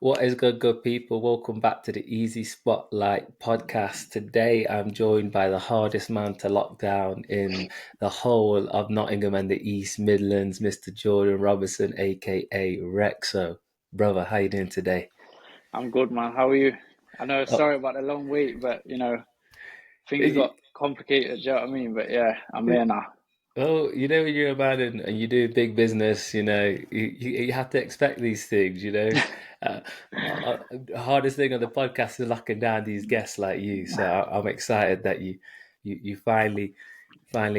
What is good people? Welcome back to the Easy Spotlight podcast. Today, I'm joined by the hardest man to lock down in the whole of Nottingham and the East Midlands, Mr. Jordan Robertson, aka Rexo. Brother, how you doing today? I'm good, man. How are you? I know, Oh, sorry about the long wait, but things got complicated. Do you know what I mean? But yeah, I'm here now. well, when you're a man and you do big business, you have to expect these things, Uh, the hardest thing on the podcast is locking down these guests like you. So I'm excited that you finally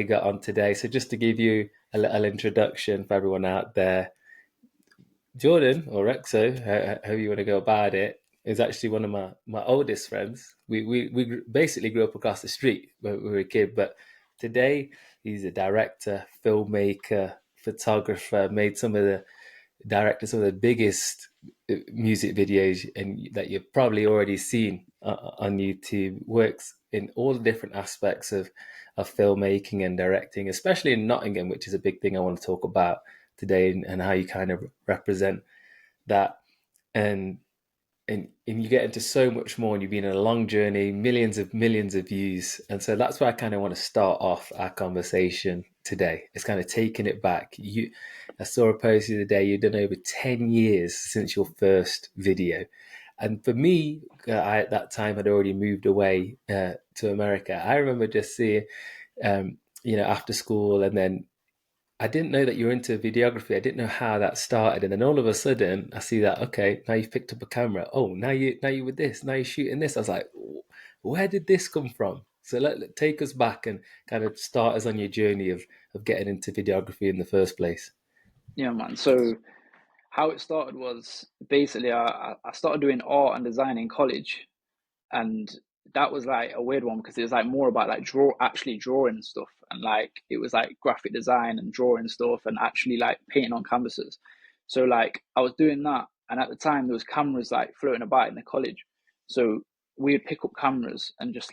got on today. So just to give you a little introduction for everyone out there, Jordan or Rexo, however you want to go about it, is actually one of my oldest friends. We basically grew up across the street when we were a kid, but today he's a director, filmmaker, photographer, made some of the directed some of the biggest music videos and that you've probably already seen on YouTube. Works in all the different aspects of filmmaking and directing, especially in Nottingham, which is a big thing I want to talk about today, and how you kind of represent that. And and you get into so much more, and you've been on a long journey, millions of views. And so that's where I kind of want to start off our conversation today. It's kind of taking it back. I saw a post the other day, you've done over 10 years since your first video. And for me, I at that time had already moved away to America. I remember just seeing after school, and then I didn't know that you were into videography. I didn't know how that started, and then all of a sudden, I see that okay, now you've picked up a camera. Oh, now you with this. Now you're shooting this. I was like, where did this come from? So take us back and kind of start us on your journey of getting into videography in the first place. Yeah, man. So how it started was basically I started doing art and design in college, and that was like a weird one because it was like more about like actually drawing stuff, and like it was like graphic design and drawing stuff and actually like painting on canvases. So like I was doing that, and at the time there was cameras like floating about in the college, so we'd pick up cameras and just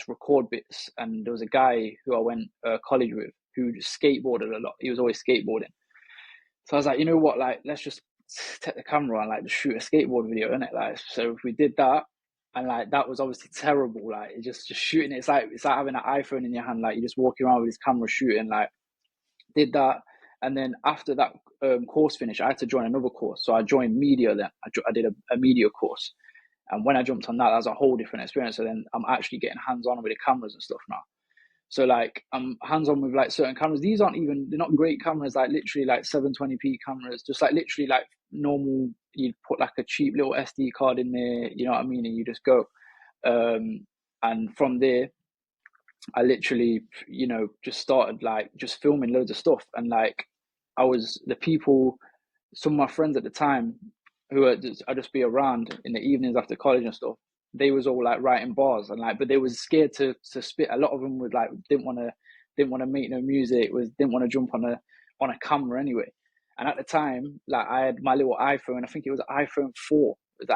record bits. And there was a guy who I went college with who just skateboarded a lot. He was always skateboarding, so I was like, you know what, like let's just take the camera and like just shoot a skateboard video in it. Like, so we did that, and like that was obviously terrible. Like just shooting it, it's like having an iPhone in your hand. Like you're just walking around with this camera shooting. Like did that, and then after that course finished, I had to join another course. So I joined media. Then I did a media course, and when I jumped on that, that was a whole different experience. So then I'm actually getting hands on with the cameras and stuff now. So like I'm hands on with like certain cameras. These aren't even, they're not great cameras, like literally like 720p cameras, just like literally like normal. You'd put like a cheap little SD card in there, you know what I mean, and you just go. And from there, I literally, just started like just filming loads of stuff. And like I was the people, some of my friends at the time who I'd just be around in the evenings after college and stuff. They was all like writing bars and like, but they was scared to spit. A lot of them would like didn't want to make no music, was didn't want to jump on a camera anyway. And at the time, like I had my little iPhone. I think it was an iPhone 4. It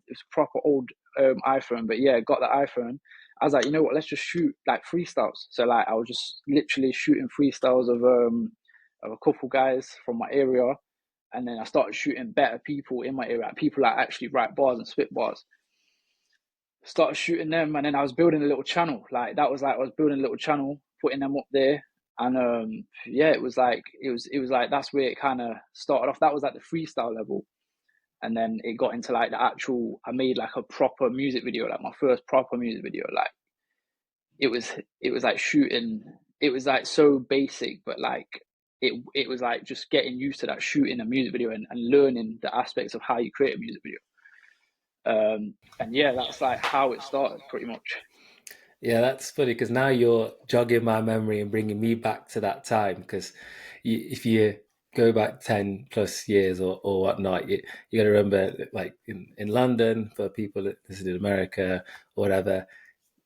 was proper old iPhone. But yeah, got the iPhone. I was like, you know what? Let's just shoot like freestyles. So like I was just literally shooting freestyles of a couple guys from my area, and then I started shooting better people in my area, people that actually write bars and spit bars. Started shooting them, and then I was building a little channel. Like that was like I was building a little channel, putting them up there, and yeah, it was like that's where it kind of started off. That was like the freestyle level, and then it got into like the actual. I made like a proper music video, like my first proper music video. Like it was it was like shooting. It was like so basic, but like it was like just getting used to that shooting a music video, and learning the aspects of how you create a music video. And yeah, that's like how it started pretty much. Yeah, that's funny because now you're jogging my memory and bringing me back to that time. Because if you go back 10 plus years or whatnot, you got to remember, like in London, for people that listen in America or whatever,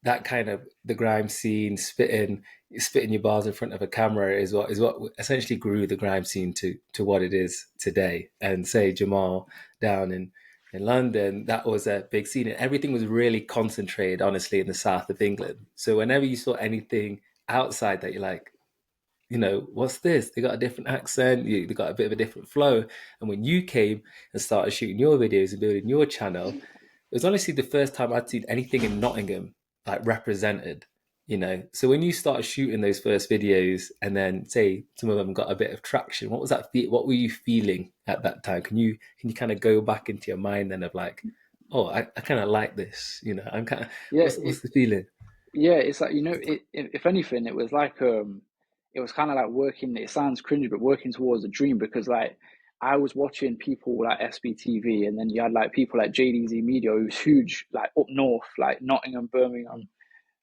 that kind of the grime scene, spitting your bars in front of a camera is what essentially grew the grime scene to what it is today. And say Jamal down in London, that was a big scene, and everything was really concentrated, honestly, in the south of England. So whenever you saw anything outside that, you're like, you know, what's this? They got a different accent, they got a bit of a different flow. And when you came and started shooting your videos and building your channel, it was honestly the first time I'd seen anything in Nottingham like represented, you know. So when you started shooting those first videos and then say some of them got a bit of traction, what was that what were you feeling at that time? Can you kind of go back into your mind then of like, oh, I kind of like this, you know, I'm kind of, Yeah, what's the feeling? yeah, it's like, if anything, it was like it was kind of like working. It sounds cringy, but working towards a dream, because like I was watching people like SBTV, and then you had like people like JDZ Media, who's huge, like up north, like Nottingham, Birmingham,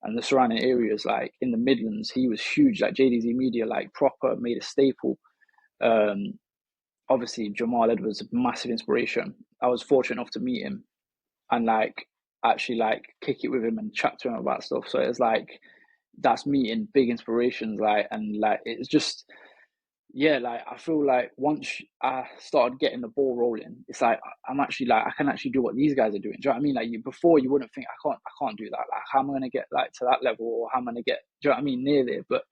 and the surrounding areas, like in the Midlands. He was huge, like JDZ Media, like proper made a staple. Um, Obviously Jamal Edwards, a massive inspiration. I was fortunate enough to meet him and like actually like kick it with him and chat to him about stuff. So it's like that's meeting big inspirations, like, and like it's just, yeah, like I feel like once I started getting the ball rolling, it's like I'm actually like I can actually do what these guys are doing. Do you know what I mean? Like before you wouldn't think I can't do that. Like how am I gonna get like to that level, or how am I gonna get, do you know what I mean, near there? But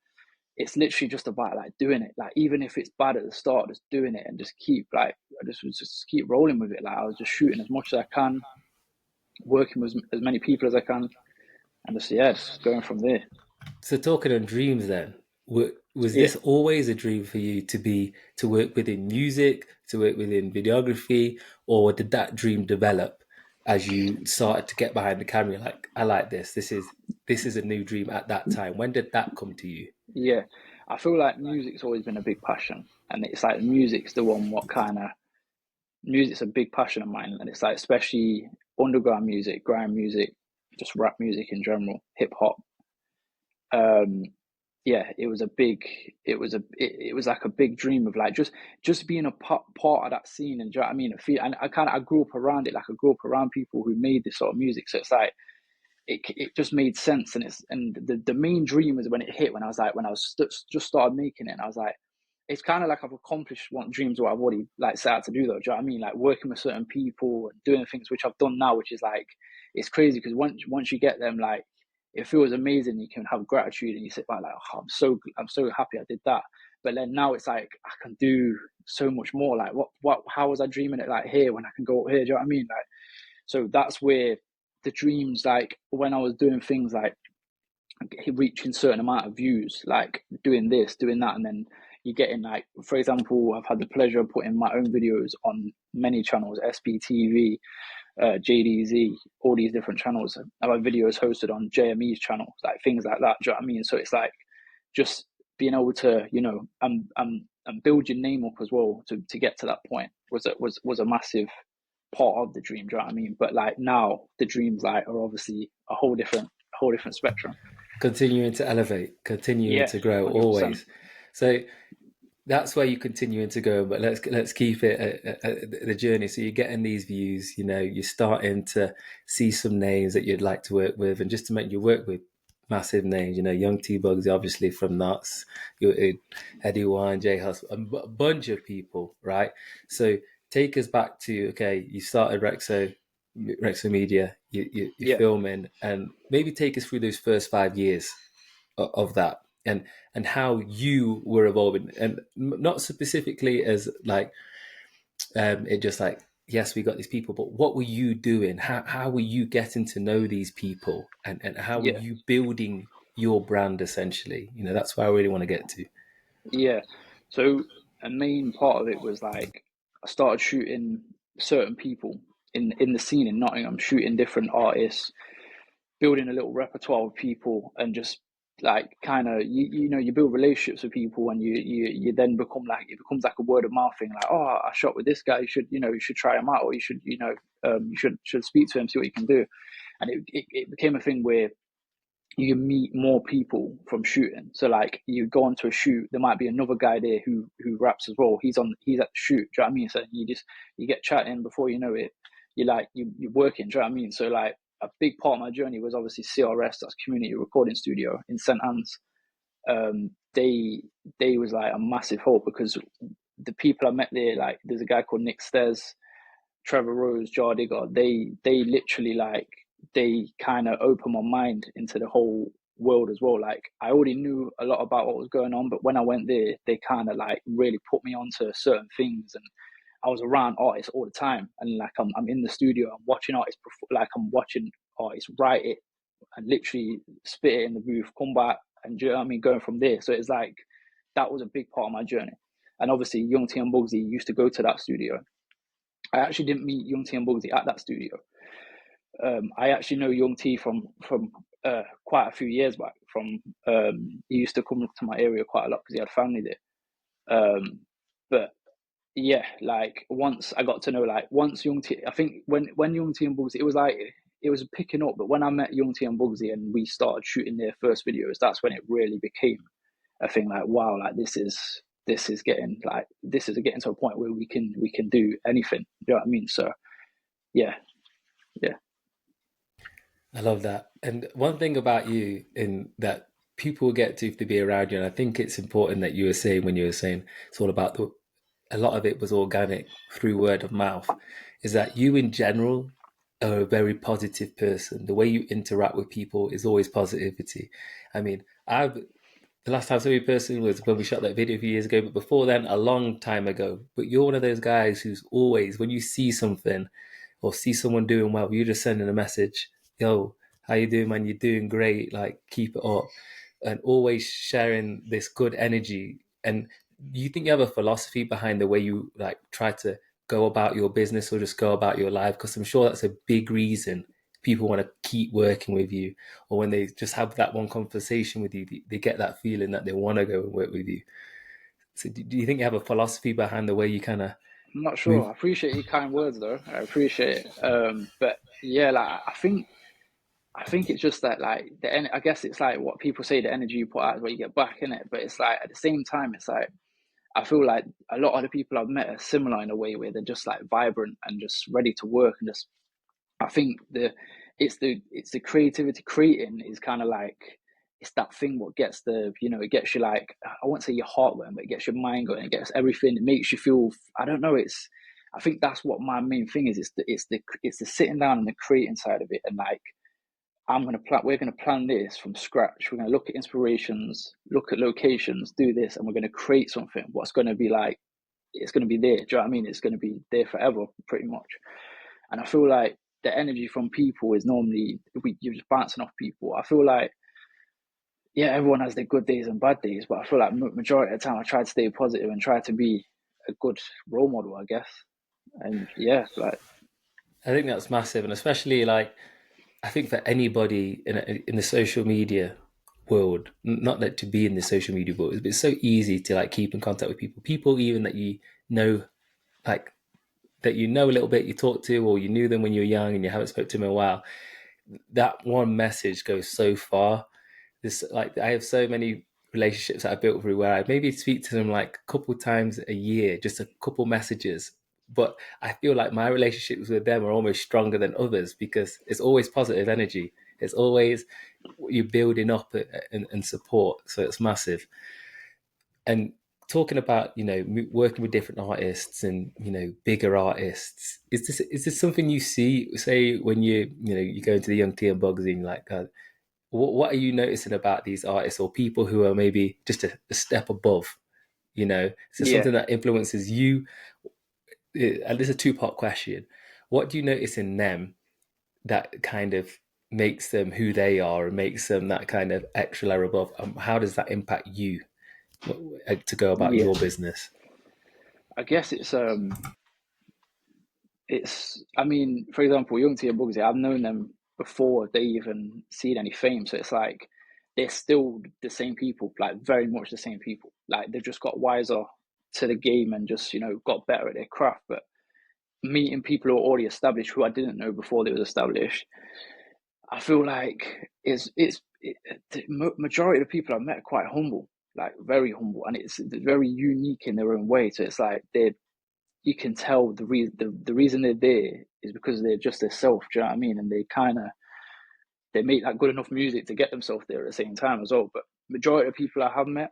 it's literally just about like doing it. Like even if it's bad at the start, just doing it and just keep like I just keep rolling with it. Like I was just shooting as much as I can, working with as many people as I can, and just, yeah, just going from there. So talking on dreams then, was Yeah, this always a dream for you to work within music, to work within videography, or did that dream develop as you started to get behind the camera? Like, I like this. This is a new dream at that time. When did that come to you? yeah. I feel like music's always been a big passion, and it's like music's the one. What kind of music's a big passion of mine, and it's like especially underground music, grime music, just rap music in general, hip hop. Um, yeah, it was a big, it was like a big dream of like just being a part of that scene, and do you know what I mean? And I grew up around it, like I grew up around people who made this sort of music, so it's like it just made sense, and the main dream was when it hit, when I was like when I was just started making it, and I was like, it's kind of like I've accomplished what dreams what I've already like set out to do though. Do you know what I mean? Like working with certain people and doing things which I've done now, which is like it's crazy because once you get them, like it feels amazing. You can have gratitude and you sit back like, oh, I'm so happy I did that. But then now it's like I can do so much more. Like what how was I dreaming it like here when I can go up here? Do you know what I mean? Like so that's where the dreams, like when I was doing things like reaching certain amount of views, like doing this, doing that, and then you're getting like, for example, I've had the pleasure of putting my own videos on many channels, SBTV, JDZ, all these different channels. I've had videos hosted on JME's channel, like things like that. Do you know what I mean? So it's like just being able to, and build your name up as well to get to that point was a massive part of the dream. Do you know what I mean? But like now the dreams like are obviously a whole different spectrum. Continuing to elevate, continuing Yeah, to grow 100%. always. So that's where you continuing to go, but let's keep it at the journey. So you're getting these views, you know, you're starting to see some names that you'd like to work with, and just to make you work with massive names, you know, Young T Bugsey, obviously from Nuts, Eddie Wine, J Hus, a bunch of people, right? So take us back to, okay, you started Rexo Media, you're Yeah, filming, and maybe take us through those first 5 years of that, and how you were evolving, and not specifically as like it just like, yes, we got these people, but what were you doing, how were you getting to know these people, and how were yeah, you building your brand essentially, you know, that's where I really want to get to. yeah. So a main part of it was like I started shooting certain people in the scene in Nottingham, shooting different artists, building a little repertoire of people, and just like kind of you build relationships with people, and you then become like it becomes like a word of mouth thing, like, oh, I shot with this guy, you should try him out, or you should you should speak to him, see what you can do. And it became a thing where you meet more people from shooting. So like you go onto a shoot, there might be another guy there who raps as well. He's at the shoot. Do you know what I mean? So you get chatting, before you know it, you're working. Do you know what I mean? So like a big part of my journey was obviously CRS, that's Community Recording Studio in St Anne's. They was like a massive help, because the people I met there, like there's a guy called Nick Stez, Trevor Rose, Jar Digger, they literally like they kind of opened my mind into the whole world as well. Like I already knew a lot about what was going on, but when I went there, they kind of like really put me onto certain things, and I was around artists all the time, and like I'm in the studio, I'm watching artists, like I'm watching artists write it and literally spit it in the booth, come back, and do you know what I mean, going from there. So it's like that was a big part of my journey. And obviously, Young T and Bugsey used to go to that studio. I actually didn't meet Young T and Bugsey at that studio. I actually know Young T from quite a few years back. From he used to come to my area quite a lot because he had family there. But yeah, like once I got to know, like once Young T, I think when Young T and Bugsey, it was like it was picking up. But when I met Young T and Bugsey and we started shooting their first videos, that's when it really became a thing. Like wow, like this is getting like this is getting to a point where we can do anything. You know what I mean? So yeah, yeah, I love that. And one thing about you in that people get to be around you, and I think it's important that you were saying when you were saying it's all about a lot of it was organic through word of mouth, is that you in general are a very positive person. The way you interact with people is always positivity. I mean, I've the last time I saw you in person was when we shot that video a few years ago, but before then, a long time ago. But you're one of those guys who's always, when you see something or see someone doing well, you're just sending a message, yo, how you doing, man? You're doing great. Like, keep it up. And always sharing this good energy. And you think you have a philosophy behind the way you like try to go about your business or just go about your life? Because I'm sure that's a big reason people want to keep working with you, or when they just have that one conversation with you, they get that feeling that they want to go and work with you. So do you think you have a philosophy behind the way you kind of I'm not sure. move? I appreciate your kind words though. I appreciate it. But yeah, like I think it's just that like I guess it's like what people say, the energy you put out is what you get back in it. But it's like at the same time, it's like I feel like a lot of the people I've met are similar in a way where they're just like vibrant and just ready to work and just I think it's the creativity creating is kind of like it's that thing what gets the it gets you like I won't say your heart going, but it gets your mind going, it gets everything, it makes you feel I don't know, it's I think that's what my main thing is. It's the sitting down and the creating side of it, and like we're gonna plan this from scratch. We're gonna look at inspirations, look at locations, do this, and we're gonna create something. What's gonna be like? It's gonna be there. Do you know what I mean? It's gonna be there forever, pretty much. And I feel like the energy from people is normally you're just bouncing off people. I feel like yeah, everyone has their good days and bad days, but I feel like majority of the time I try to stay positive and try to be a good role model, I guess. And yeah, like I think that's massive, and especially like I think for anybody in the social media world, not that to be in the social media world, but it's so easy to like keep in contact with people even that you know, like that you know a little bit, you talk to, or you knew them when you were young and you haven't spoken to them in a while. That one message goes so far. This like I have so many relationships that I built through where I maybe speak to them like a couple times a year, just a couple messages. But I feel like my relationships with them are almost stronger than others because it's always positive energy. It's always you're building up and support. So it's massive. And talking about working with different artists and bigger artists, is this something you see say when you go into the Young T and Bugsey and like what are you noticing about these artists or people who are maybe just a step above? Is there yeah, something that influences you? And this is a two-part question. What do you notice in them that kind of makes them who they are and makes them that kind of extra layer above? How does that impact you to go about yeah. your business? I guess I mean, for example, Young T and Bugsy, I've known them before they even seen any fame. So it's like they're still the same people, like very much the same people. Like they've just got wiser to the game and just, got better at their craft. But meeting people who are already established who I didn't know before they was established, I feel like the majority of the people I've met are quite humble, like very humble, and it's very unique in their own way. So it's like you can tell the reason they're there is because they're just their self. Do you know what I mean? And they make that good enough music to get themselves there at the same time as well. But majority of people I have met,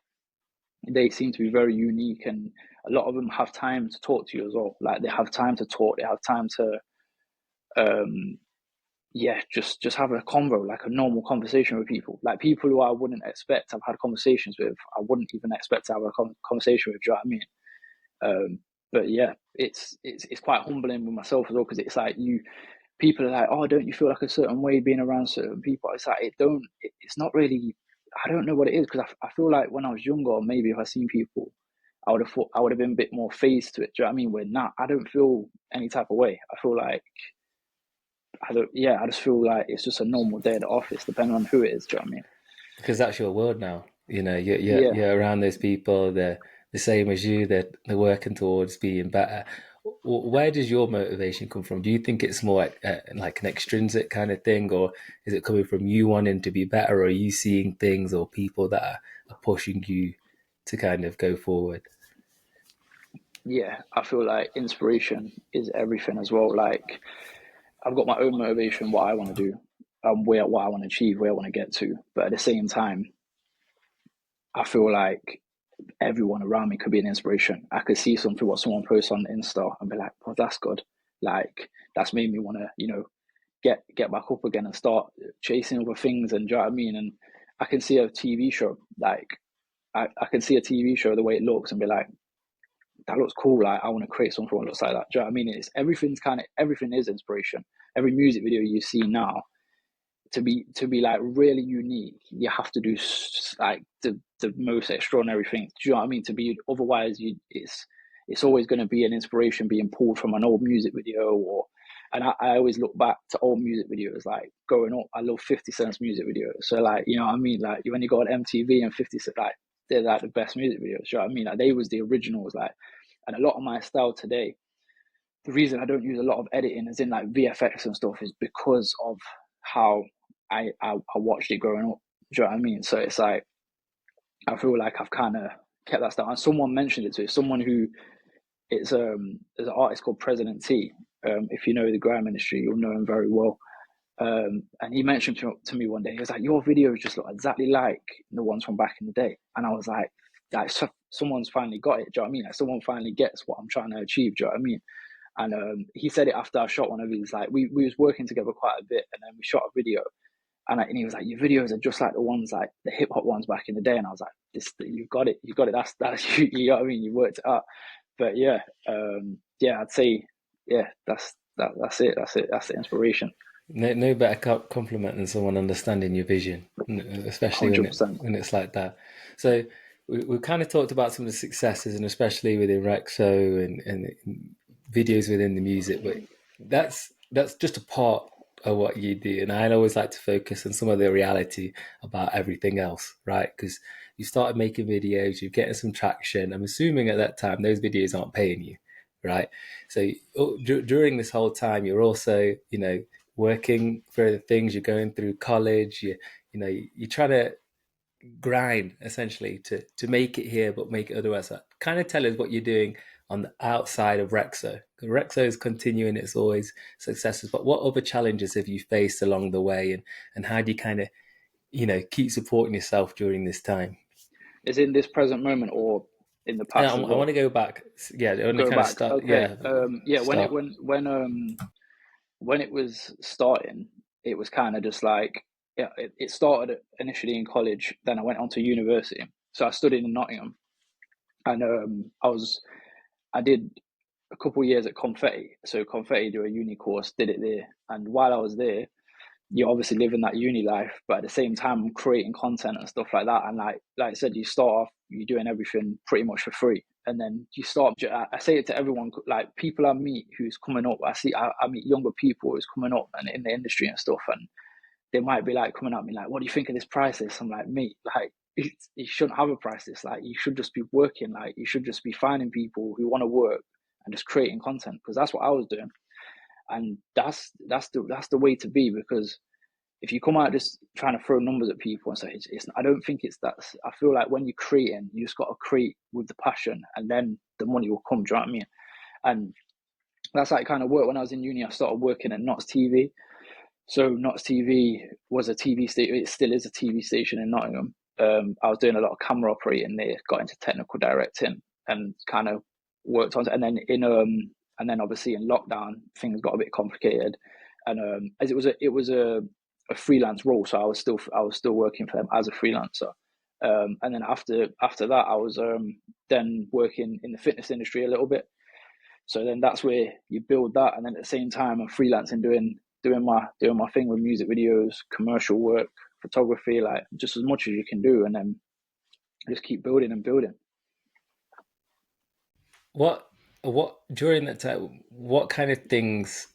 they seem to be very unique, and a lot of them have time to talk to you as well. Like they have time to talk, they have time to um yeah, just have a convo, like a normal conversation with people, like people who I wouldn't expect I've had conversations with. I wouldn't even expect to have a conversation with. Do you know what I mean? But yeah, it's quite humbling with myself as well, because it's like people are like, oh, don't you feel like a certain way being around certain people? It's like it's not really. I don't know what it is, because I feel like when I was younger, maybe if I seen people, I would have been a bit more phased to it. Do you know what I mean? Where now I don't feel any type of way. I feel like I just feel like it's just a normal day at the office, depending on who it is. Do you know what I mean? Because that's your world now. You know, Yeah, you're around those people. They're the same as you. They're working towards being better. Where does your motivation come from? Do you think it's more like an extrinsic kind of thing, or is it coming from you wanting to be better, or are you seeing things or people that are pushing you to kind of go forward? yeah. I feel like inspiration is everything as well. Like I've got my own motivation, what I want to do, where what I want to achieve, where I want to get to. But at the same time, I feel like everyone around me could be an inspiration. I could see something what someone posts on Insta and be like, "Oh, that's good." Like that's made me want to, get back up again and start chasing other things. And do you know what I mean? And I can see a TV show, like I can see a TV show the way it looks and be like, that looks cool. Like I want to create something that looks like that. Do you know what I mean? It's everything is inspiration. Every music video you see now, to be like really unique, you have to do like the most extraordinary things. Do you know what I mean? To be otherwise, it's always going to be an inspiration being pulled from an old music video or. And I always look back to old music videos, like growing up. I love 50 Cent's music videos. So like, you know what I mean? Like when you go on MTV and 50 Cent, like they're like the best music videos. You know what I mean? Like they was the originals. Like, and a lot of my style today, the reason I don't use a lot of editing as in like VFX and stuff is because of how I watched it growing up. Do you know what I mean? So it's like I feel like I've kind of kept that stuff. And someone mentioned it to someone who there's an artist called President T. If you know the grime industry, you'll know him very well. And he mentioned to me one day, he was like, "Your videos just look exactly like the ones from back in the day." And I was like someone's finally got it. Do you know what I mean? Like someone finally gets what I'm trying to achieve. Do you know what I mean? And he said it after I shot one of his. Like we was working together quite a bit, and then we shot a video. And he was like, "Your videos are just like the ones, like the hip hop ones back in the day." And I was like, you've got it, you've got it. That's you. You know what I mean? You worked it out." But yeah, I'd say, yeah, that's it. That's the inspiration. No better compliment than someone understanding your vision, especially 100%. when it's like that. So we've kind of talked about some of the successes, and especially within Rexo and videos within the music, but that's just a part of what you do. And I always like to focus on some of the reality about everything else, right? Because you started making videos, you're getting some traction. I'm assuming at that time those videos aren't paying you, right? So during this whole time, you're also, working for the things, you're going through college, you try to grind essentially to make it here, but make it otherwise. So kind of tell us what you're doing on the outside of Rexo. Rexo is continuing its always successes, but what other challenges have you faced along the way, and how do you kind of keep supporting yourself during this time? Is in this present moment or in the And past as I want well? to go back. Yeah, I want to Go kind of back. start. Okay. Yeah, Yeah. start. When it was starting, it was kind of just like, yeah. It started initially in college. Then I went on to university. So I studied in Nottingham, and I did a couple of years at Confetti. So Confetti do a uni course, did it there, and while I was there, you're obviously living that uni life, but at the same time creating content and stuff like that. And like I said, you start off, you're doing everything pretty much for free, and then you start. I say it to everyone, like people I meet who's coming up. I meet younger people who's coming up and in the industry and stuff, and they might be like coming at me like, "What do you think of this price list?" I'm like, "Mate, like you shouldn't have a price list. Like you should just be working. Like you should just be finding people who want to work and just creating content, because that's what I was doing." And that's the way to be, because if you come out just trying to throw numbers at people and say it's I don't think it's that. I feel like when you're creating, you just got to create with the passion, and then the money will come. Do you know what I mean? And that's how it kind of worked. When I was in uni, I started working at Notts TV. So Notts TV was a TV station. It still is a TV station in Nottingham. I was doing a lot of camera operating there. Got into technical directing and kind of worked on. And then obviously in lockdown, things got a bit complicated, And as it was a freelance role, so I was still working for them as a freelancer. And then after that, I was then working in the fitness industry a little bit. So then that's where you build that, and then at the same time, I'm freelancing doing my thing with music videos, commercial work, photography, like just as much as you can do, and then just keep building and building. What what during that time? What kind of things?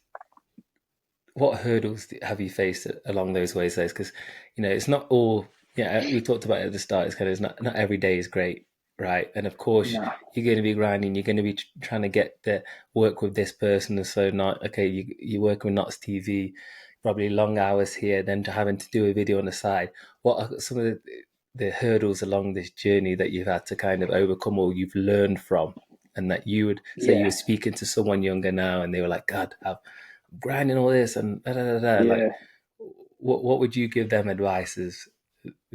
What hurdles have you faced along those ways? Because it's not all. Yeah, we talked about it at the start. It's kind of not every day is great, right? And of course, No, you're going to be grinding. You're going to be trying to get the work with this person, and so not okay. You work with Knots TV, probably long hours here, then to having to do a video on the side. What are some of the hurdles along this journey that you've had to kind of overcome, or you've learned from, and that you would say you were yeah, speaking to someone younger now, and they were like, "God, I'm grinding all this and da, da, da, da." Like, yeah, what would you give them advices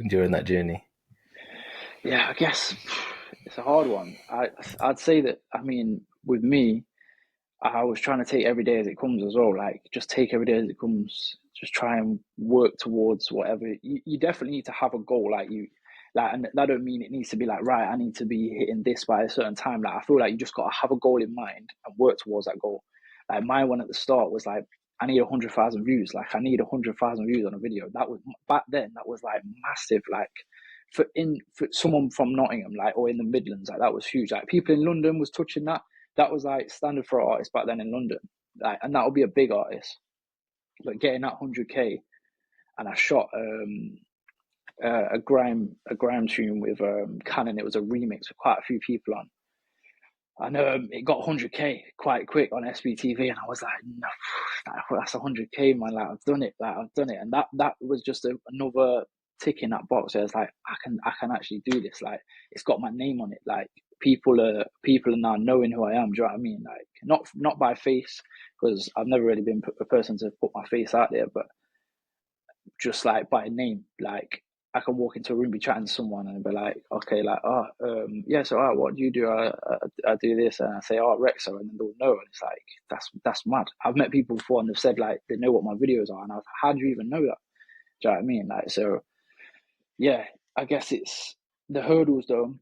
during that journey? yeah. I guess it's a hard one. I'd say that. I mean, with me, I was trying to take every day as it comes as well. Like, just take every day as it comes. Just try and work towards whatever. You definitely need to have a goal. And that don't mean it needs to be like, right, I need to be hitting this by a certain time. Like, I feel like you just got to have a goal in mind and work towards that goal. Like, my one at the start was like, I need 100,000 views. Like, I need 100,000 views on a video. That was back then. That was like massive. Like, for someone from Nottingham, like, or in the Midlands, like, that was huge. Like, people in London was touching that. That was like standard for artists back then in London. Like, and that would be a big artist. But getting that 100K, and I shot a grime tune with Canon. It was a remix with quite a few people on. And it got 100K quite quick on SBTV, and I was like, no, that's 100K, man. Like, I've done it. Like, I've done it, and that was just another tick in that box. I was like, I can actually do this. Like, it's got my name on it. Like, people are now knowing who I am. Do you know what I mean? Like, not by face, because I've never really been a person to put my face out there, but just like by name. Like, I can walk into a room, be chatting to someone, and be like, okay, like, yeah, so what do you do? I do this, and I say, Rexo, and then they'll know, and it's like, that's mad. I've met people before, and they've said like they know what my videos are, and I was like, how do you even know that? Do you know what I mean? Like, so yeah, I guess it's the hurdles though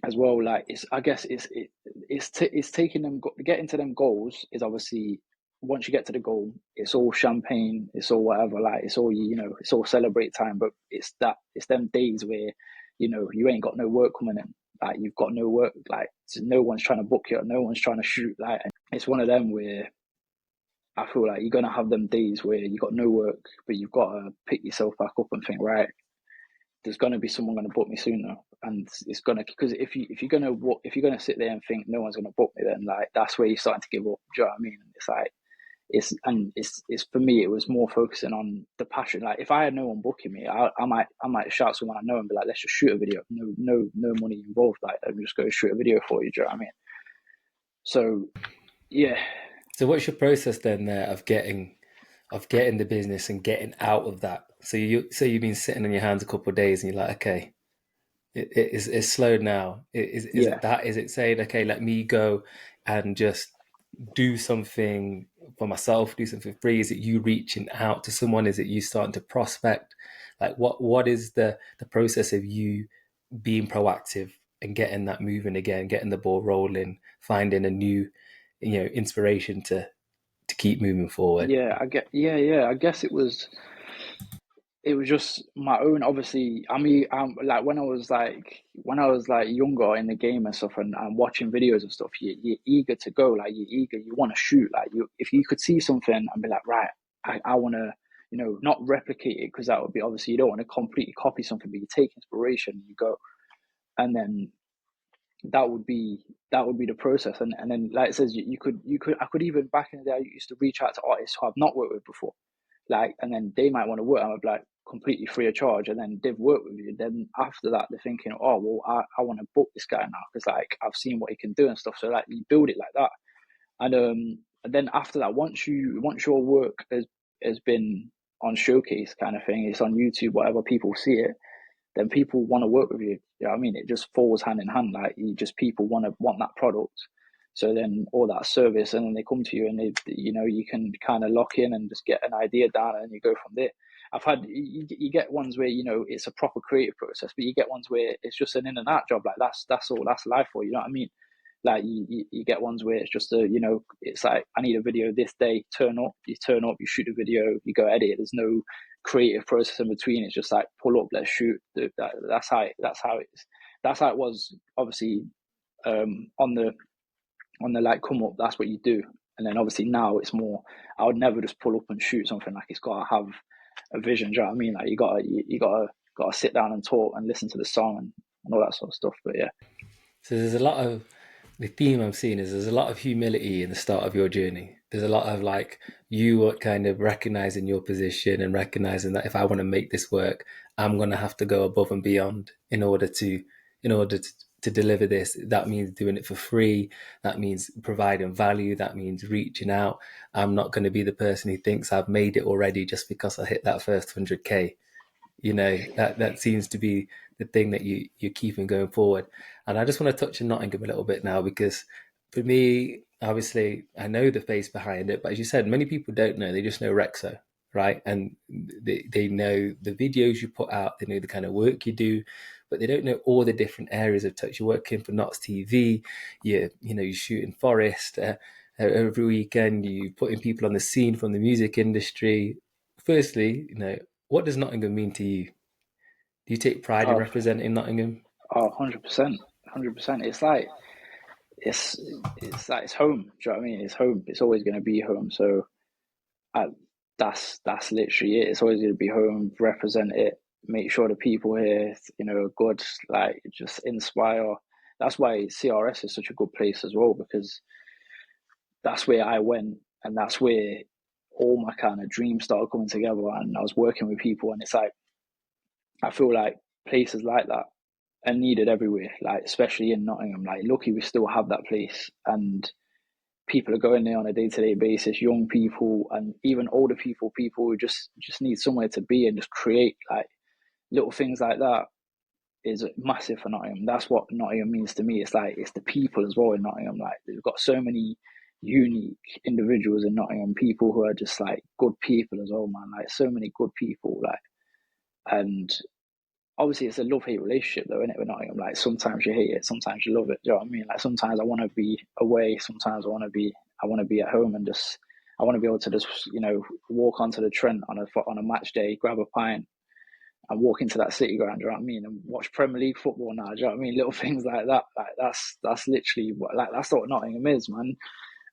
as well. Like, it's taking them, getting to them goals is obviously, once you get to the goal, it's all champagne, it's all whatever, like, it's all, it's all celebrate time. But it's them days where you ain't got no work coming in. Like, you've got no work, like, no one's trying to book you, no one's trying to shoot. Like, it's one of them where I feel like you're gonna have them days where you got no work, but you've got to pick yourself back up and think, right, there's going to be someone going to book me soon though, and it's going to, because if you're gonna sit there and think no one's going to book me, then like, that's where you're starting to give up. Do you know what I mean? It's like, it's for me, it was more focusing on the passion. Like, if I had no one booking me, I might shout someone I know and be like, let's just shoot a video. No money involved. Like, I'm just going to shoot a video for you. Do you know what I mean? So yeah, So, what's your process then there of getting the business and getting out of that? So you've been sitting on your hands a couple of days, and you're like, okay, it's slowed now. Is yeah, it that? Is it saying, okay, let me go and just do something for myself, do something free? Is it you reaching out to someone? Is it you starting to prospect? Like, what is the process of you being proactive and getting that moving again, getting the ball rolling, finding a new, inspiration to keep moving forward? yeah. Yeah. I guess it was just my own. Obviously, I mean, like, when I was like younger in the game and stuff, and watching videos and stuff, you're eager to go. Like, you're eager, you want to shoot. Like, if you could see something and be like, right, I want to, not replicate it, because that would be, obviously, you don't want to completely copy something, but you take inspiration, you go, and then that would be the process. And then, like it says, you could I could even, back in the day, I used to reach out to artists who I've not worked with before, like, and then they might want to work, and I'd be like, completely free of charge, and then they've worked with you. Then after that, they're thinking, oh well, I want to book this guy now, because like, I've seen what he can do and stuff. So like, you build it like that, and then after that, once your work has been on showcase kind of thing, it's on YouTube, whatever, people see it, then people want to work with you. You know what I mean? It just falls hand in hand. Like, you just, people want that product. So then all that service, and then they come to you, and you can kind of lock in and just get an idea down, and you go from there. I've had you get ones where it's a proper creative process, but you get ones where it's just an in and out job. Like that's all, that's life for you. You know what I mean? Like you get ones where it's just it's like, I need a video this day. Turn up, you shoot a video, you go edit. There's no creative process in between. It's just like, pull up, let's shoot. That's how it was. Obviously, on the like come up, that's what you do. And then obviously now it's more, I would never just pull up and shoot something. Like, it's got to have a vision. Do you know what I mean? Like, you gotta sit down and talk and listen to the song and all that sort of stuff. But yeah. So there's a lot of, the theme I'm seeing is there's a lot of humility in the start of your journey. There's a lot of like you are kind of recognizing your position and recognizing that if I want to make this work, I'm going to have to go above and beyond in order to deliver this. That means doing it for free. That means providing value. That means reaching out. I'm not going to be the person who thinks I've made it already just because I hit that first 100K. That seems to be the thing that you're keeping going forward. And I just want to touch on Nottingham a little bit now, because for me, obviously, I know the face behind it, but as you said, many people don't know. They just know Rexo, right? And they know the videos you put out, they know the kind of work you do, but they don't know all the different areas of touch. You're working for Nots TV, you shoot in Forest every weekend, you putting people on the scene from the music industry. Firstly, what does Nottingham mean to you? Do you take pride in Oh, representing Nottingham? 100%, 100%. It's home. Do you know what I mean? It's home. It's always going to be home. So I, that's literally it. It's always going to be home. Represent it. Make sure the people here, are good. Like, just inspire. That's why CRS is such a good place as well, because that's where I went, and that's where all my kind of dreams started coming together. And I was working with people, and it's like, I feel like places like that are needed everywhere, like especially in Nottingham. Like, lucky we still have that place, and people are going there on a day-to-day basis. Young people and even older people who just need somewhere to be and just create. Like, little things like that is massive for Nottingham. That's what Nottingham means to me. It's like, it's the people as well in Nottingham. Like, they've got so many unique individuals in Nottingham, people who are just like good people as well, man. Like, so many good people. Like, and obviously it's a love-hate relationship though, isn't it, with Nottingham? Like, sometimes you hate it, sometimes you love it. Do you know what I mean? Like, sometimes I want to be away, sometimes I want to be at home, and just, I want to be able to just walk onto the Trent on a match day, grab a pint, and walk into that City ground. Do you know what I mean? And watch Premier League football now. Do you know what I mean? Little things like that. Like, that's literally that's what Nottingham is, man.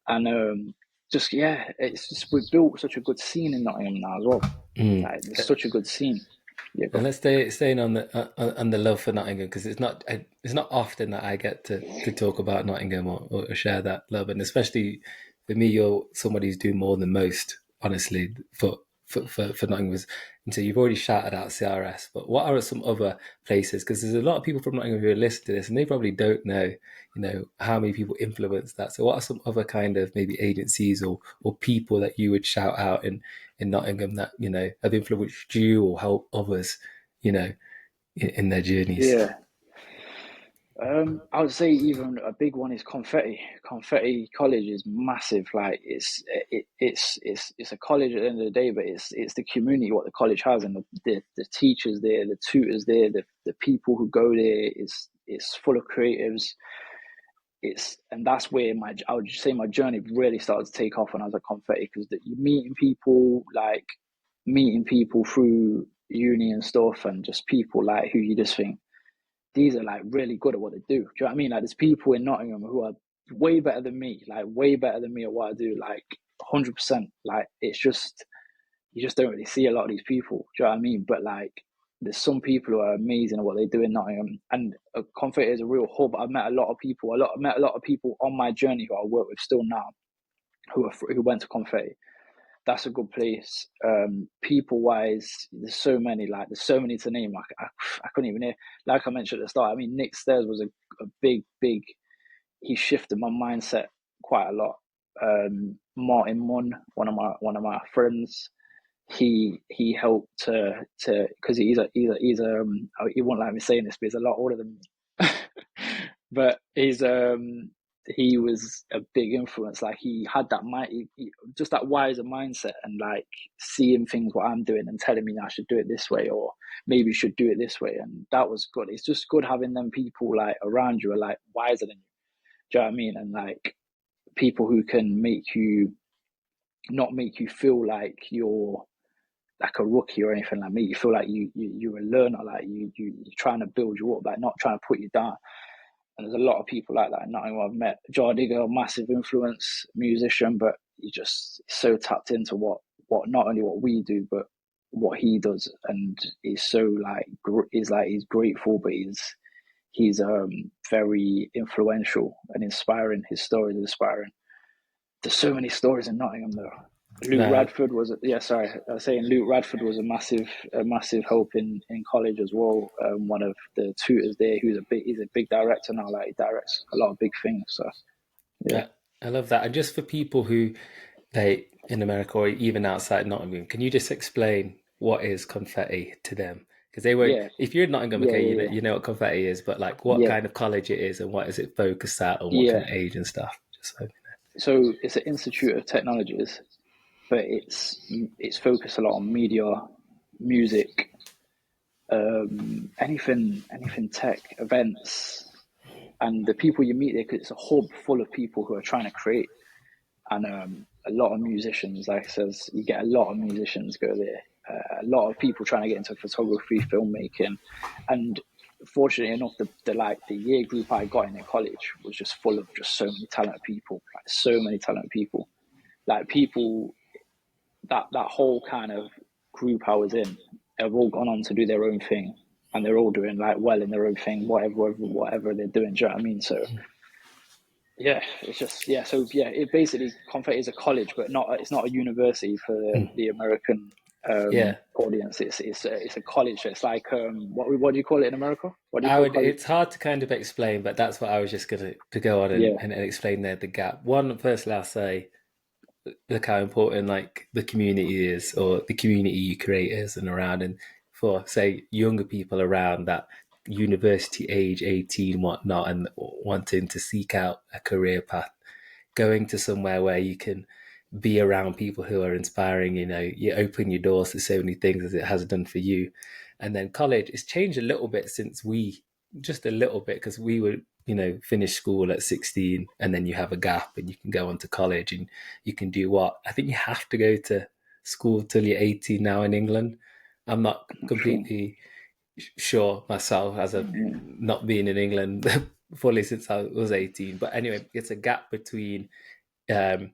And just, yeah, it's just, we've built such a good scene in Nottingham now as well. Mm. Like, there's such a good scene. Yeah, And go. let's staying on the love for Nottingham, because it's not often that I get to talk about Nottingham or share that love, and especially for me, you're somebody who's doing more than most, honestly, for Nottingham. And so you've already shouted out CRS, but what are some other places? Because there's a lot of people from Nottingham who are listening to this, and they probably don't know, how many people influence that. So what are some other kind of maybe agencies or people that you would shout out in Nottingham that have influenced you or help others, in their journeys? Yeah. I would say even a big one is Confetti. Confetti College is massive. Like, it's a college at the end of the day, but it's the community what the college has, and the teachers there, the tutors there, the people who go there. It's full of creatives. And that's where I would say my journey really started to take off when I was at Confetti, because you're meeting people through uni and stuff, and just people like who you just think, these are like really good at what they do. Do you know what I mean? Like, there's people in Nottingham who are way better than me, like way better than me at what I do, like 100%. Like, it's just, you just don't really see a lot of these people. Do you know what I mean? But like, there's some people who are amazing at what they do in Nottingham, and Confetti is a real hub. I've met a lot of people. Met a lot of people on my journey who I work with still now, who went to Confetti. That's a good place. People wise, there's so many. Like, there's so many to name. I couldn't even hear. Like I mentioned at the start, I mean, Nick Stairs was a big. He shifted my mindset quite a lot. Martin Munn, one of my friends, he helped to because he won't like me saying this, but he's a lot older than me. But he was a big influence. Like he had that just that wiser mindset, and like seeing things what I'm doing and telling me I should do it this way, or maybe you should do it this way, and that was good. It's just good having them people like around you are like wiser than you. Do you know what I mean? And like people who can not make you feel like you're like a rookie or anything, like me. You feel like you're a learner, like you're trying to build you up, like not trying to put you down. And there's a lot of people like that in Nottingham. I've met Jar Digger, massive influence musician, but he just so tapped into what not only what we do, but what he does, and he's so like he's grateful, but he's very influential and inspiring. His story is inspiring. There's so many stories in Nottingham though. Luke No, Radford was sorry, I was saying Luke Radford was a massive help in college as well. One of the tutors there, he's a big director now. Like he directs a lot of big things. So yeah, I love that. And just for people who they in America or even outside Nottingham, can you just explain what is confetti to them? Because they won't. yeah, If you're in Nottingham, yeah, okay, yeah, you know what confetti is, but like what yeah, kind of college it is and what is it focused at and what kind yeah. of age and stuff. Just so So it's an Institute of Technologies, but it's focused a lot on media, music, anything tech, events, and the people you meet there. Cause it's a hub full of people who are trying to create, and a lot of musicians. Like I says, you get a lot of musicians go there. A lot of people trying to get into photography, filmmaking, and fortunately enough, the year group I got in college was just full of just so many talented people, like so many talented people, like people that whole kind of group I was in have all gone on to do their own thing, and they're all doing like well in their own thing, whatever they're doing. Do you know what I mean? So yeah, it's just So yeah, it basically Confetti is a college, but it's not a university for the American yeah, audience. It's a college. It's like what do you call it in America? What do you I call would. college? It's hard to kind of explain, but that's what I was just gonna to go on Yeah, and explain there the gap. One, firstly, I'll say look how important like the community is or the community you create is and around and for say younger people around that university age 18 whatnot and wanting to seek out a career path going to somewhere where you can be around people who are inspiring, you open your doors to so many things as it has done for you. And then college, it's changed a little bit since just a little bit, because we were, finish school at 16 and then you have a gap and you can go on to college and you can do what? I think you have to go to school till you're 18 now in England. I'm not sure. completely sure myself as of Yeah, not being in England fully since I was 18. But anyway, it's a gap between um,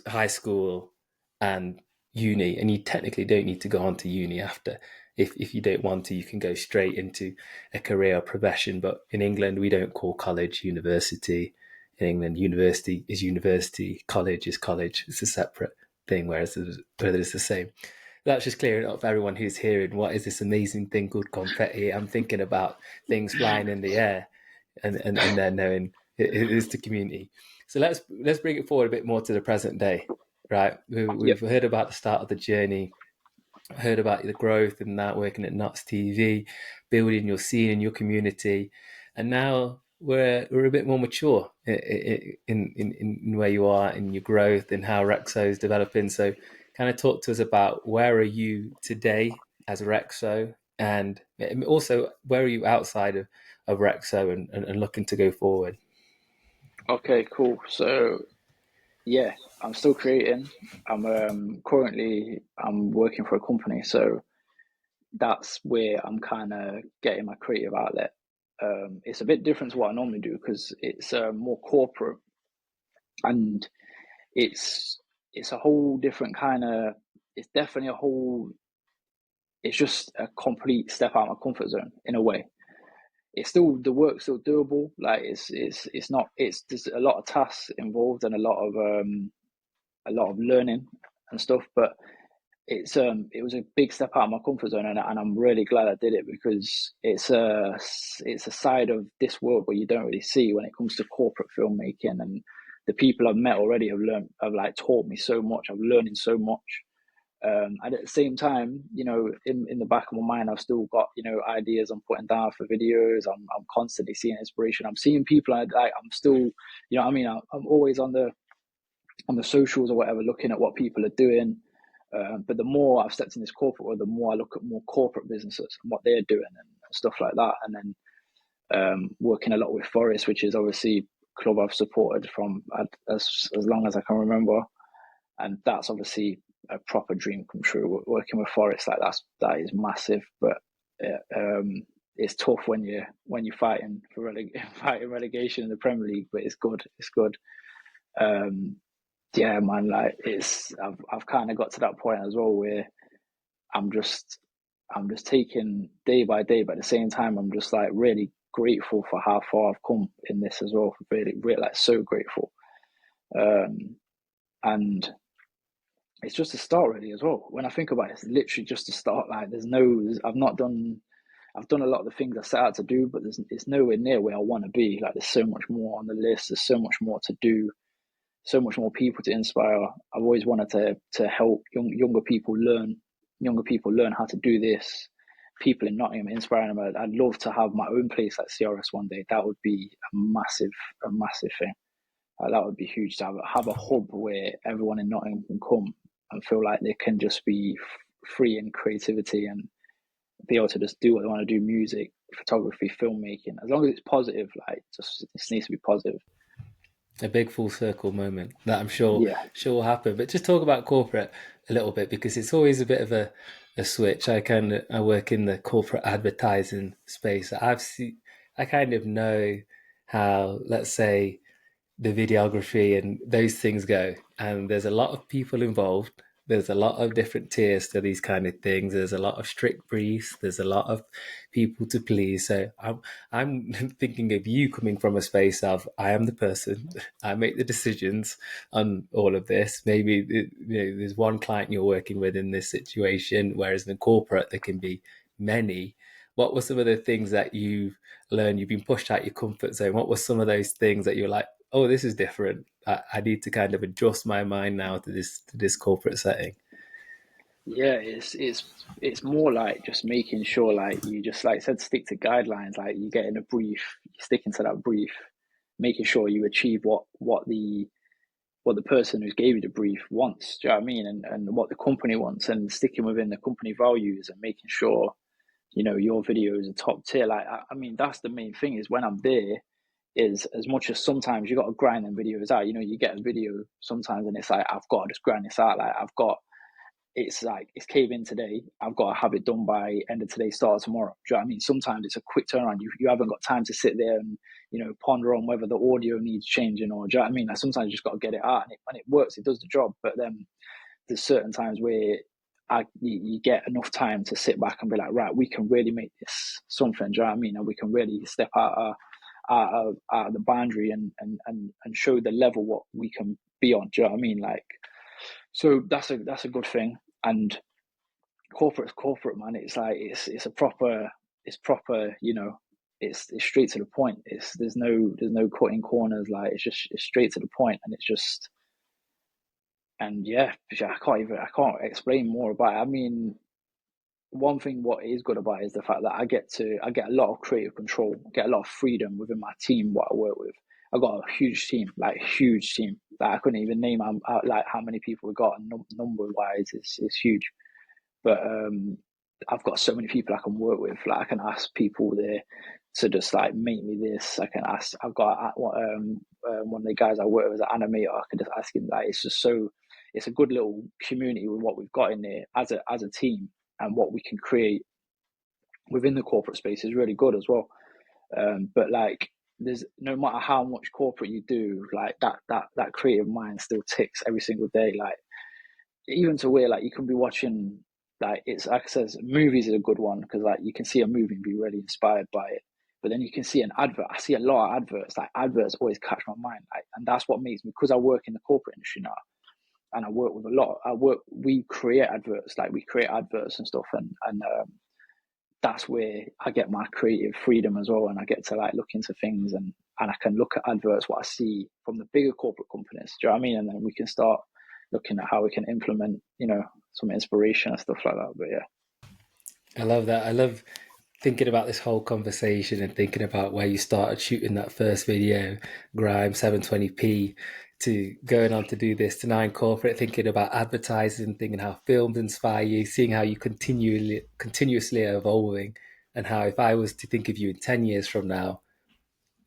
high school and uni, and you technically don't need to go on to uni after. If you don't want to, you can go straight into a career or profession. But in England, we don't call college university. In England, university is university, college is college. It's a separate thing, whereas whether it's the same. That's just clearing up for everyone who's hearing what is this amazing thing called confetti. I'm thinking about things flying in the air, and then knowing it is the community. So let's bring it forward a bit more to the present day, right? yep. We've heard about the start of the journey, heard about the growth and that working at Nuts TV, building your scene and your community, and now we're a bit more mature in where you are in your growth and how Rexo is developing. So, kind of talk to us about where are you today as Rexo, and also where are you outside of Rexo and looking to go forward. Okay, cool. So yeah, I'm still creating. I'm working for a company, so that's where I'm kind of getting my creative outlet. It's a bit different to what I normally do because it's more corporate, and it's it's a whole different kind of. It's definitely a whole. It's just a complete step out of my comfort zone in a way. It's still the work's still doable. Like it's not. There's a lot of tasks involved and a lot of learning and stuff, but it was a big step out of my comfort zone, and I'm really glad I did it because it's a side of this world where you don't really see when it comes to corporate filmmaking, and the people I've met already have like taught me so much. I'm learning so much, And at the same time, in the back of my mind, I've still got, ideas I'm putting down for videos. I'm constantly seeing inspiration. I'm seeing people, I'm still, what I mean, I'm always on the socials or whatever, looking at what people are doing. But the more I've stepped in this corporate world, the more I look at more corporate businesses and what they're doing and stuff like that. And then working a lot with Forest, which is obviously a club I've supported from as long as I can remember. And that's obviously a proper dream come true. Working with Forest, like that is massive. But it's tough when you're fighting for fighting relegation in the Premier League. But it's good. It's good. Yeah, man. Like I've kind of got to that point as well where I'm just taking day by day, but at the same time, I'm just like really grateful for how far I've come in this as well. Really, really, like so grateful. And it's just a start really as well. When I think about it, it's literally just a start. Like I've done a lot of the things I set out to do, but it's nowhere near where I want to be. Like there's so much more on the list. There's so much more to do, so much more people to inspire. I've always wanted to help younger people learn how to do this. People in Nottingham, inspiring them. I'd love to have my own place like CRS one day. That would be a massive thing. That would be huge to have a hub where everyone in Nottingham can come and feel like they can just be free in creativity and be able to just do what they want to do: music, photography, filmmaking. As long as it's positive, like just it needs to be positive. A big full circle moment that I'm sure Yeah, will happen. But just talk about corporate a little bit, because it's always a bit of a switch. I work in the corporate advertising space. I kind of know how, let's say, the videography and those things go. And there's a lot of people involved. There's a lot of different tiers to these kind of things. There's a lot of strict briefs. There's a lot of people to please. So I'm thinking of you coming from a space of, I am the person, I make the decisions on all of this. Maybe there's one client you're working with in this situation, whereas in corporate there can be many. What were some of the things that you've learned? You've been pushed out your comfort zone. What were some of those things that you're like, oh, this is different. I need to kind of adjust my mind now to this corporate setting. yeah. It's more like just making sure, like you just like said, stick to guidelines. Like you get in a brief, you're sticking to that brief, making sure you achieve what the person who's gave you the brief wants. Do you know what I mean? And what the company wants, and sticking within the company values, and making sure your videos are top tier. Like I mean, that's the main thing. Is when I'm there, is as much as sometimes you got to grind them videos out. You get a video sometimes, and it's like I've got to just grind this out. Like it's like it's cave in today. I've got to have it done by end of today, start of tomorrow. Do you know what I mean? Sometimes it's a quick turnaround. You haven't got time to sit there and ponder on whether the audio needs changing, or do you know what I mean? Like sometimes you just got to get it out, and it works. It does the job. But then there's certain times where you get enough time to sit back and be like, right, we can really make this something. Do you know what I mean? And we can really step out of the boundary and show the level what we can be on. Do you know what I mean? Like, so that's a good thing. And corporate, man. It's like it's proper. It's straight to the point. There's no cutting corners. Like it's straight to the point, and it's just. And yeah, I can't explain more about it. I mean, one thing what is good about it is the fact that I get a lot of creative control, get a lot of freedom within my team, what I work with. I've got a huge team, like a huge team that I couldn't even name like how many people we got, and number wise it's huge. But I've got so many people I can work with. Like I can ask people there to just like make me this. I've got one of the guys I work with as an animator. I can just ask him. Like it's a good little community with what we've got in there as a team, and what we can create within the corporate space is really good as well. But like there's no matter how much corporate you do, like that creative mind still ticks every single day. Like even to where like you can be watching, like it's like I says, movies is a good one because like you can see a movie and be really inspired by it. But then you can see an advert. I see a lot of adverts. Like adverts always catch my mind, like, and that's what makes me, because I work in the corporate industry now, and I work with a lot. We create adverts, like we create adverts and stuff, and that's where I get my creative freedom as well, and I get to like look into things, and I can look at adverts what I see from the bigger corporate companies. Do you know what I mean? And then we can start looking at how we can implement, some inspiration and stuff like that. But yeah. I love that. I love thinking about this whole conversation and thinking about where you started shooting that first video, Grime 720p, to going on to do this, to now incorporate thinking about advertising, thinking how films inspire you, seeing how you continuously evolving, and how if I was to think of you in 10 years from now,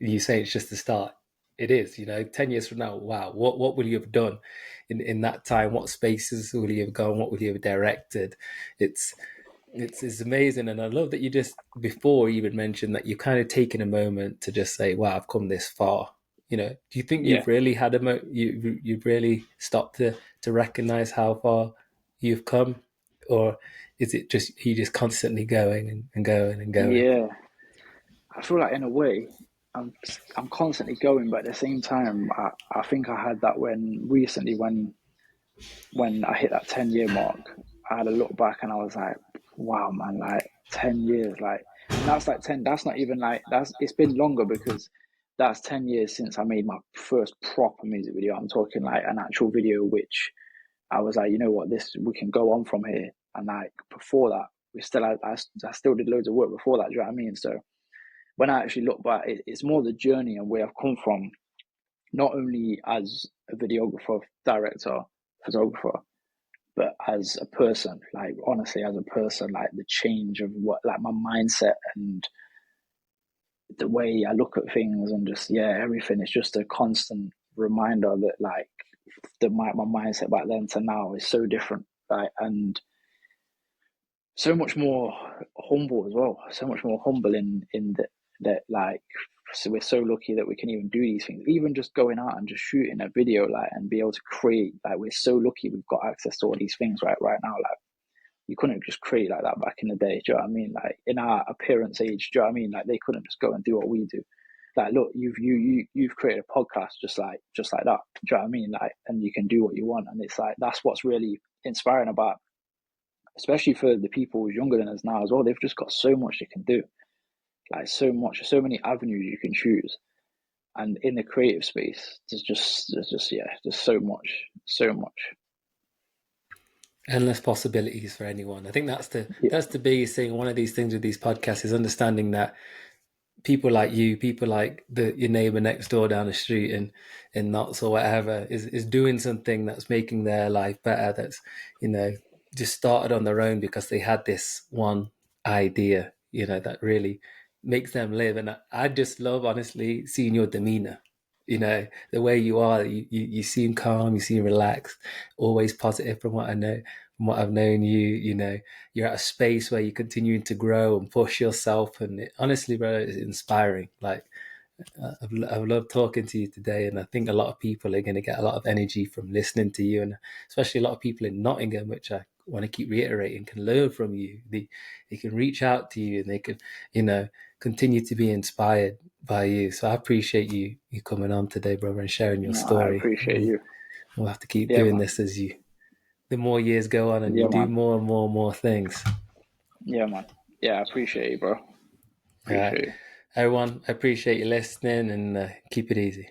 you say it's just the start. It is, 10 years from now, wow, what will you have done in that time? What spaces will you have gone? What will you have directed? It's it's amazing, and I love that you just before even mentioned that you're kind of taking a moment to just say, "Wow, I've come this far." Do you think Yeah. you've really had you've really stopped to recognize how far you've come, or is it just you just constantly going and going and going? Yeah. I feel like in a way, I'm I'm constantly going, but at the same time, I think I had that when recently when I hit that 10-year mark, I had a look back and I was like, wow, man, like 10 years, like, and that's like 10, that's not even like, it's been longer because that's 10 years since I made my first proper music video. I'm talking like an actual video, which I was like, you know what, we can go on from here. And like before that, I still did loads of work before that, do you know what I mean? So when I actually look back, it's more the journey and where I've come from, not only as a videographer, director, photographer, but as a person, like honestly, as a person, like the change of what, like my mindset and the way I look at things and just, yeah, everything is just a constant reminder that like my mindset back then to now is so different, right? And so much more humble as well, so much more humble in that like, so we're so lucky that we can even do these things, even just going out and just shooting a video, like, and be able to create, like, we're so lucky we've got access to all these things right now, like you couldn't just create like that back in the day, do you know what I mean? Like in our appearance age, do you know what I mean? Like they couldn't just go and do what we do. Like look, you've created a podcast just like that, do you know what I mean? Like, and you can do what you want, and it's like that's what's really inspiring about, especially for the people who's younger than us now as well. They've just got so much they can do, like so many avenues you can choose. And in the creative space, there's just yeah, there's so much. Endless possibilities for anyone. I think Yeah, that's the biggest thing. One of these things with these podcasts is understanding that people like you, people like your neighbor next door down the street in Knots or whatever, is doing something that's making their life better. That's just started on their own because they had this one idea, that really makes them live. And I just love, honestly, seeing your demeanor. The way you are. You seem calm. You seem relaxed. Always positive from what I know. From what I've known you, you're at a space where you're continuing to grow and push yourself, and honestly, bro, it's inspiring. Like I've loved talking to you today, and I think a lot of people are going to get a lot of energy from listening to you, and especially a lot of people in Nottingham, which I want to keep reiterating, can learn from you. They can reach out to you, and they can continue to be inspired by you. So I appreciate you coming on today, brother, and sharing your no, I story. appreciate you. We'll have to keep Yeah, doing man. this as the more years go on and you Yeah, do man. more and more and more things. Yeah, man. Yeah, I appreciate you, bro. All right. Appreciate you. Everyone, I appreciate you listening, and keep it easy.